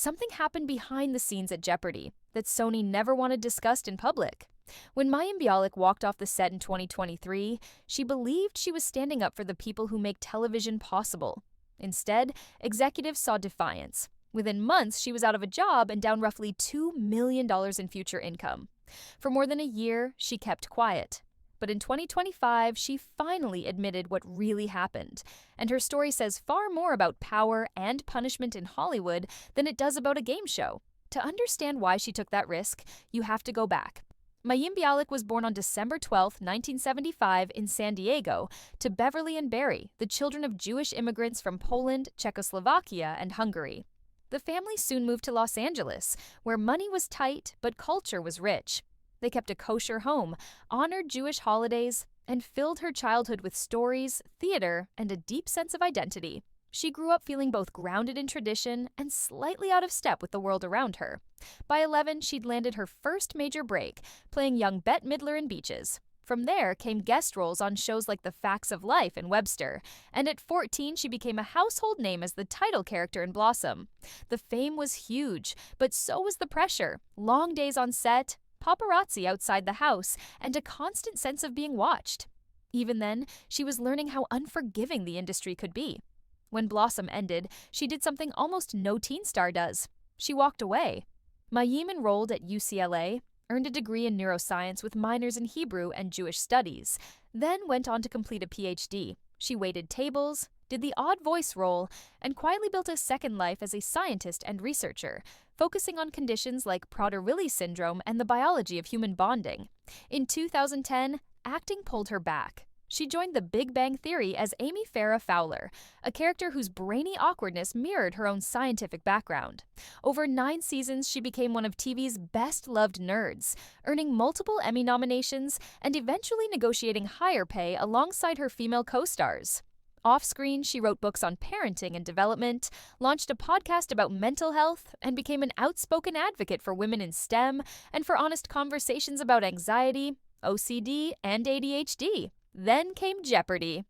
something happened behind the scenes at Jeopardy that Sony never wanted discussed in public. When Mayim Bialik walked off the set in 2023, she believed she was standing up for the people who make television possible. Instead, executives saw defiance. Within months, she was out of a job and down roughly $2 million in future income. For more than a year, she kept quiet. But in 2025, she finally admitted what really happened, and her story says far more about power and punishment in Hollywood than it does about a game show. To understand why she took that risk, you have to go back. Mayim Bialik was born on December 12, 1975, in San Diego, to Beverly and Barry, the children of Jewish immigrants from Poland, Czechoslovakia, and Hungary. The family soon moved to Los Angeles, where money was tight but culture was rich. They kept a kosher home, honored Jewish holidays, and filled her childhood with stories, theater, and a deep sense of identity. She grew up feeling both grounded in tradition and slightly out of step with the world around her. By 11, she'd landed her first major break, playing young Bette Midler in Beaches. From there came guest roles on shows like The Facts of Life and Webster, and at 14 she became a household name as the title character in Blossom. The fame was huge, but so was the pressure. Long days on set, paparazzi outside the house, and a constant sense of being watched. Even then, she was learning how unforgiving the industry could be. When Blossom ended, she did something almost no teen star does. She walked away. Mayim enrolled at UCLA, earned a degree in neuroscience with minors in Hebrew and Jewish studies, then went on to complete a PhD. She waited tables, did the odd voice role, and quietly built a second life as a scientist and researcher, focusing on conditions like Prader-Willi syndrome and the biology of human bonding. In 2010, acting pulled her back. She joined The Big Bang Theory as Amy Farrah Fowler, a character whose brainy awkwardness mirrored her own scientific background. Over 9 seasons, she became one of TV's best-loved nerds, earning multiple Emmy nominations and eventually negotiating higher pay alongside her female co-stars. Off-screen, she wrote books on parenting and development, launched a podcast about mental health, and became an outspoken advocate for women in STEM and for honest conversations about anxiety, OCD, and ADHD. Then came Jeopardy!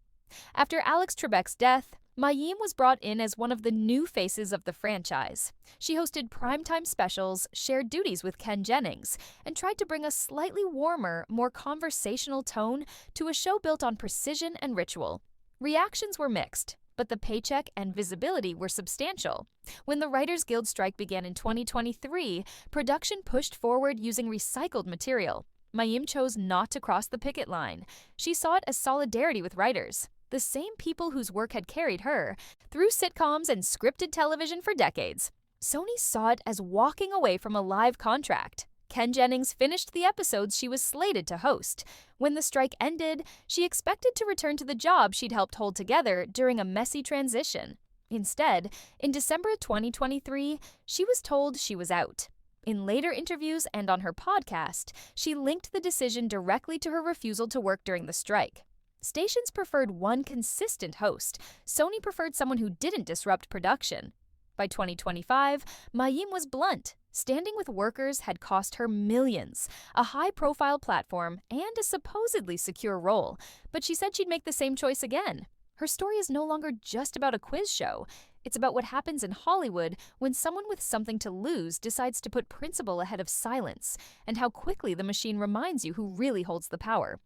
After Alex Trebek's death, Mayim was brought in as one of the new faces of the franchise. She hosted primetime specials, shared duties with Ken Jennings, and tried to bring a slightly warmer, more conversational tone to a show built on precision and ritual. Reactions were mixed, but the paycheck and visibility were substantial. When the Writers Guild strike began in 2023, production pushed forward using recycled material. Mayim chose not to cross the picket line. She saw it as solidarity with writers, the same people whose work had carried her through sitcoms and scripted television for decades. Sony saw it as walking away from a live contract. Ken Jennings finished the episodes she was slated to host. When the strike ended, she expected to return to the job she'd helped hold together during a messy transition. Instead, in December 2023, she was told she was out. In later interviews and on her podcast, she linked the decision directly to her refusal to work during the strike. Stations preferred one consistent host. Sony preferred someone who didn't disrupt production. By 2025, Mayim was blunt. Standing with workers had cost her millions, a high-profile platform, and a supposedly secure role. But she said she'd make the same choice again. Her story is no longer just about a quiz show. It's about what happens in Hollywood when someone with something to lose decides to put principle ahead of silence, and how quickly the machine reminds you who really holds the power.